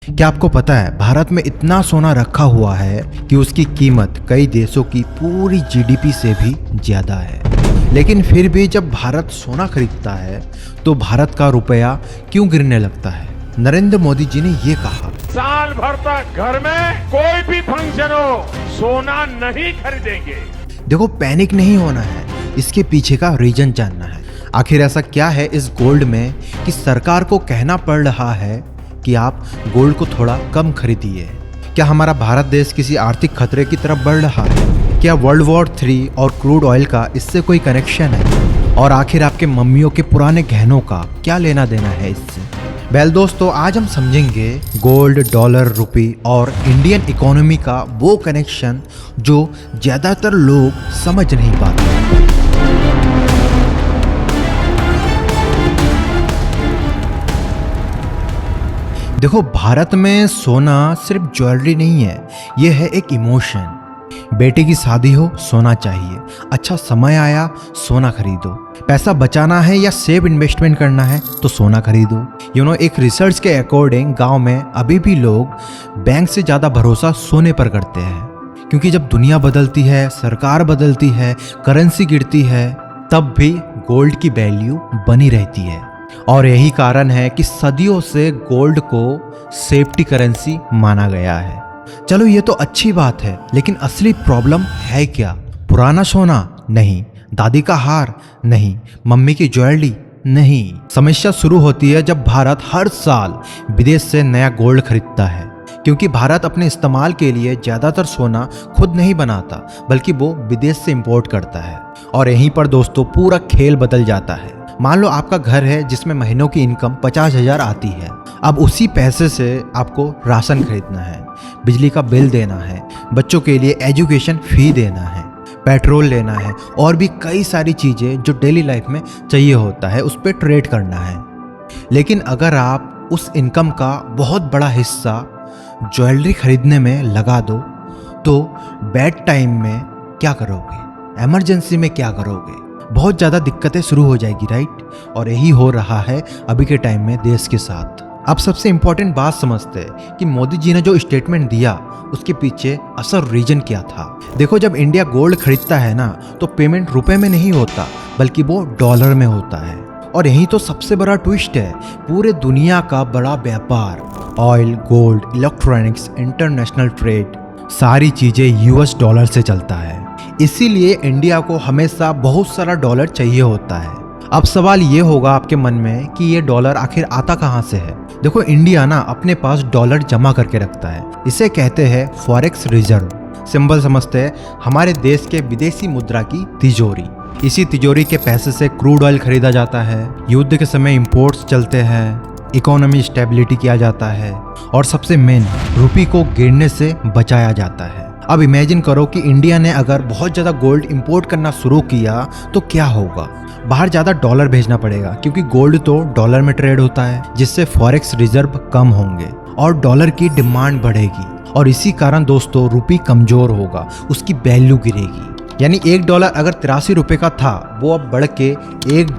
क्या आपको पता है भारत में इतना सोना रखा हुआ है कि उसकी कीमत कई देशों की पूरी जीडीपी से भी ज्यादा है। लेकिन फिर भी जब भारत सोना खरीदता है तो भारत का रुपया क्यों गिरने लगता है? नरेंद्र मोदी जी ने ये कहा, साल भर तक घर में कोई भी फंक्शन हो सोना नहीं खरीदेंगे। देखो पैनिक नहीं होना है, इसके पीछे का रीजन जानना है। आखिर ऐसा क्या है इस गोल्ड में कि सरकार को कहना पड़ रहा है कि आप गोल्ड को थोड़ा कम खरीदिए? क्या हमारा भारत देश किसी आर्थिक खतरे की तरफ बढ़ रहा है? क्या वर्ल्ड वॉर 3 और क्रूड ऑयल का इससे कोई कनेक्शन है? और आखिर आपके मम्मियों के पुराने गहनों का क्या लेना देना है इससे? वेल दोस्तों, आज हम समझेंगे गोल्ड, डॉलर, रुपी और इंडियन इकोनॉमी का वो कनेक्शन जो ज़्यादातर लोग समझ नहीं पाते। देखो, भारत में सोना सिर्फ ज्वेलरी नहीं है, ये है एक इमोशन। बेटे की शादी हो, सोना चाहिए। अच्छा समय आया, सोना खरीदो। पैसा बचाना है या सेव इन्वेस्टमेंट करना है तो सोना खरीदो। एक रिसर्च के अकॉर्डिंग गांव में अभी भी लोग बैंक से ज़्यादा भरोसा सोने पर करते हैं, क्योंकि जब दुनिया बदलती है, सरकार बदलती है, करेंसी गिरती है, तब भी गोल्ड की वैल्यू बनी रहती है। और यही कारण है कि सदियों से गोल्ड को सेफ्टी करेंसी माना गया है। चलो ये तो अच्छी बात है, लेकिन असली प्रॉब्लम है क्या? पुराना सोना नहीं, दादी का हार नहीं, मम्मी की ज्वेलरी नहीं। समस्या शुरू होती है जब भारत हर साल विदेश से नया गोल्ड खरीदता है, क्योंकि भारत अपने इस्तेमाल के लिए ज़्यादातर सोना खुद नहीं बनाता, बल्कि वो विदेश से इंपोर्ट करता है। और यहीं पर दोस्तों पूरा खेल बदल जाता है। मान लो आपका घर है जिसमें महीनों की इनकम 50,000 आती है। अब उसी पैसे से आपको राशन खरीदना है, बिजली का बिल देना है, बच्चों के लिए एजुकेशन फी देना है, पेट्रोल लेना है और भी कई सारी चीज़ें जो डेली लाइफ में चाहिए होता है, उस पर ट्रेड करना है। लेकिन अगर आप उस इनकम का बहुत बड़ा हिस्सा ज्वेलरी खरीदने में लगा दो तो बैड टाइम में क्या करोगे? इमरजेंसी में क्या करोगे? बहुत ज़्यादा दिक्कतें शुरू हो जाएगी, राइट? और यही हो रहा है अभी के टाइम में देश के साथ। अब सबसे इम्पोर्टेंट बात समझते हैं कि मोदी जी ने जो स्टेटमेंट दिया उसके पीछे असल रीजन क्या था। देखो, जब इंडिया गोल्ड खरीदता है ना तो पेमेंट रुपए में नहीं होता, बल्कि वो डॉलर में होता है। और यही तो सबसे बड़ा ट्विस्ट है। पूरे दुनिया का बड़ा व्यापार, oil, gold, electronics, international trade, सारी चीज़ें यूएस डॉलर से चलता है। इसीलिए इंडिया को हमेशा बहुत सारा डॉलर चाहिए होता है। अब सवाल ये होगा आपके मन में कि ये डॉलर आखिर आता कहाँ से है? देखो, इंडिया ना अपने पास डॉलर जमा करके रखता है। इसे कहते हैं फॉरेक्स रिजर्व। सिंबल समझते हैं, हमारे देश के विदेशी मुद्रा की तिजोरी। इसी तिजोरी के पैसे से क्रूड ऑयल खरीदा जाता है, युद्ध के समय इंपोर्ट्स चलते हैं, इकोनॉमी स्टेबिलिटी किया जाता है और सबसे मेन, रुपये को गिरने से बचाया जाता है। अब इमेजिन करो कि इंडिया ने अगर बहुत ज़्यादा गोल्ड इंपोर्ट करना शुरू किया तो क्या होगा? बाहर ज़्यादा डॉलर भेजना पड़ेगा, क्योंकि गोल्ड तो डॉलर में ट्रेड होता है, जिससे फॉरेक्स रिजर्व कम होंगे और डॉलर की डिमांड बढ़ेगी। और इसी कारण दोस्तों रुपये कमज़ोर होगा, उसकी वैल्यू गिरेगी। यानी $1 अगर 83 रुपये का था, वो अब बढ़ के $1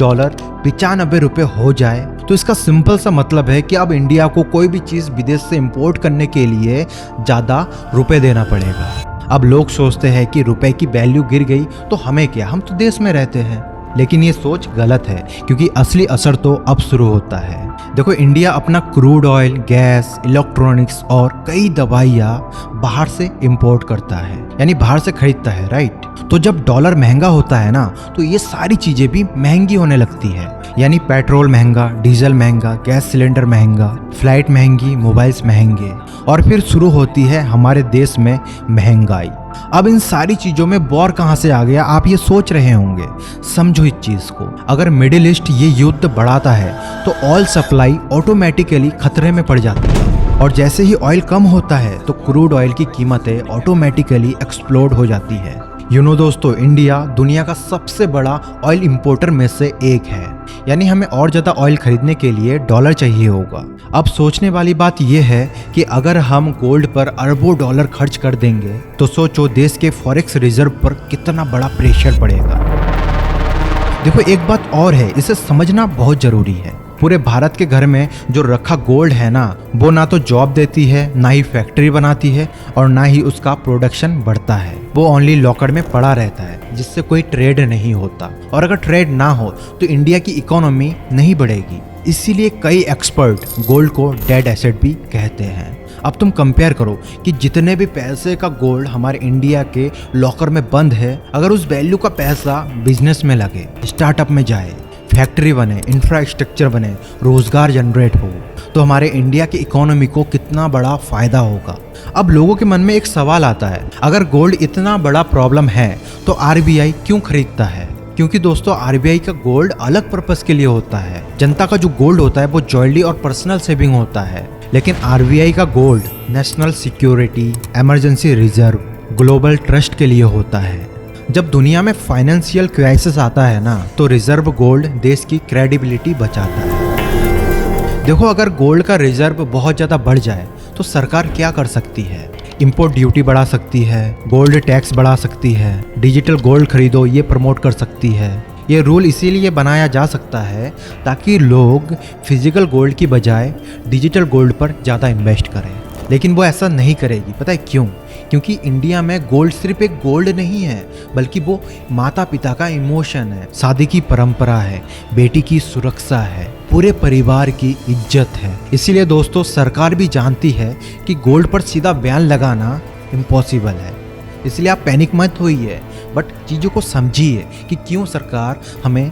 95 रुपये हो जाए तो इसका सिंपल सा मतलब है कि अब इंडिया को कोई भी चीज़ विदेश से इंपोर्ट करने के लिए ज़्यादा रुपए देना पड़ेगा। अब लोग सोचते हैं कि रुपए की वैल्यू गिर गई तो हमें क्या, हम तो देश में रहते हैं। लेकिन ये सोच गलत है, क्योंकि असली असर तो अब शुरू होता है। देखो, इंडिया अपना क्रूड ऑयल, गैस, इलेक्ट्रॉनिक्स और कई दवाइयाँ बाहर से इंपोर्ट करता है, यानी बाहर से खरीदता है, राइट? तो जब डॉलर महंगा होता है ना तो ये सारी चीज़ें भी महंगी होने लगती है। यानी पेट्रोल महंगा, डीजल महंगा, गैस सिलेंडर महंगा, फ्लाइट महंगी, मोबाइल्स महंगे, और फिर शुरू होती है हमारे देश में महंगाई। अब इन सारी चीज़ों में वॉर कहाँ से आ गया, आप ये सोच रहे होंगे। समझो इस चीज़ को, अगर मिडिल ईस्ट ये युद्ध बढ़ाता है तो ऑयल सप्लाई ऑटोमेटिकली खतरे में पड़ जाती है, और जैसे ही ऑयल कम होता है तो क्रूड ऑयल की कीमतें ऑटोमेटिकली एक्सप्लोड हो जाती है। दोस्तों, इंडिया दुनिया का सबसे बड़ा ऑयल इंपोर्टर में से एक है, यानी हमें और ज़्यादा ऑयल खरीदने के लिए डॉलर चाहिए होगा। अब सोचने वाली बात यह है कि अगर हम गोल्ड पर अरबों डॉलर खर्च कर देंगे तो सोचो देश के फॉरेक्स रिजर्व पर कितना बड़ा प्रेशर पड़ेगा। देखो, एक बात और है, इसे समझना बहुत ज़रूरी है। पूरे भारत के घर में जो रखा गोल्ड है ना, वो ना तो जॉब देती है, ना ही फैक्ट्री बनाती है और ना ही उसका प्रोडक्शन बढ़ता है। वो ओनली लॉकर में पड़ा रहता है, जिससे कोई ट्रेड नहीं होता। और अगर ट्रेड ना हो तो इंडिया की इकोनॉमी नहीं बढ़ेगी। इसीलिए कई एक्सपर्ट गोल्ड को डेड एसेट भी कहते हैं। अब तुम कंपेयर करो कि जितने भी पैसे का गोल्ड हमारे इंडिया के लॉकर में बंद है, अगर उस वैल्यू का पैसा बिजनेस में लगे, स्टार्टअप में जाए, फैक्ट्री बने, इंफ्रास्ट्रक्चर बने, रोजगार जनरेट हो, तो हमारे इंडिया की इकोनॉमी को कितना बड़ा फायदा होगा। अब लोगों के मन में एक सवाल आता है, अगर गोल्ड इतना बड़ा प्रॉब्लम है तो आरबीआई क्यों खरीदता है? क्योंकि दोस्तों आरबीआई का गोल्ड अलग पर्पस के लिए होता है। जनता का जो गोल्ड होता है वो ज्वेलरी और पर्सनल सेविंग होता है, लेकिन आरबीआई का gold national security, emergency reserve, global trust के लिए होता है। जब दुनिया में फाइनेंशियल क्राइसिस आता है ना, तो रिजर्व गोल्ड देश की क्रेडिबिलिटी बचाता है। देखो, अगर गोल्ड का रिजर्व बहुत ज़्यादा बढ़ जाए तो सरकार क्या कर सकती है? इंपोर्ट ड्यूटी बढ़ा सकती है, गोल्ड टैक्स बढ़ा सकती है, डिजिटल गोल्ड खरीदो ये प्रमोट कर सकती है। ये रूल इसीलिए बनाया जा सकता है ताकि लोग फिजिकल गोल्ड की बजाय डिजिटल गोल्ड पर ज़्यादा इन्वेस्ट करें। लेकिन वो ऐसा नहीं करेगी, पता है क्यों? क्योंकि इंडिया में गोल्ड सिर्फ एक गोल्ड नहीं है, बल्कि वो माता पिता का इमोशन है, शादी की परंपरा है, बेटी की सुरक्षा है, पूरे परिवार की इज्जत है। इसीलिए दोस्तों सरकार भी जानती है कि गोल्ड पर सीधा बैन लगाना इम्पॉसिबल है। इसलिए आप पैनिक मत होइए, बट चीज़ों को समझिए कि क्यों सरकार हमें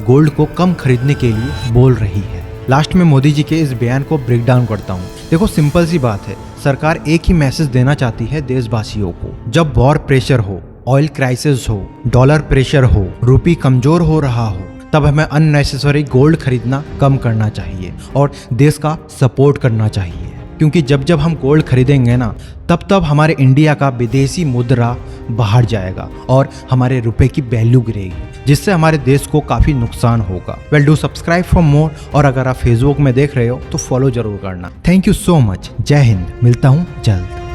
गोल्ड को कम खरीदने के लिए बोल रही है। लास्ट में मोदी जी के इस बयान को ब्रेक डाउन करता हूँ। देखो, सिंपल सी बात है, सरकार एक ही मैसेज देना चाहती है देशवासियों को। जब वॉर प्रेशर हो, ऑयल क्राइसिस हो, डॉलर प्रेशर हो, रूपी कमजोर हो रहा हो, तब हमें अननेसेसरी गोल्ड खरीदना कम करना चाहिए और देश का सपोर्ट करना चाहिए। क्योंकि जब जब हम गोल्ड खरीदेंगे ना, तब तब हमारे इंडिया का विदेशी मुद्रा बाहर जाएगा और हमारे रुपए की वैल्यू गिरेगी, जिससे हमारे देश को काफ़ी नुकसान होगा। Well, do subscribe for more, और अगर आप फेसबुक में देख रहे हो तो फॉलो जरूर करना। Thank you so much. जय हिंद। मिलता हूँ जल्द।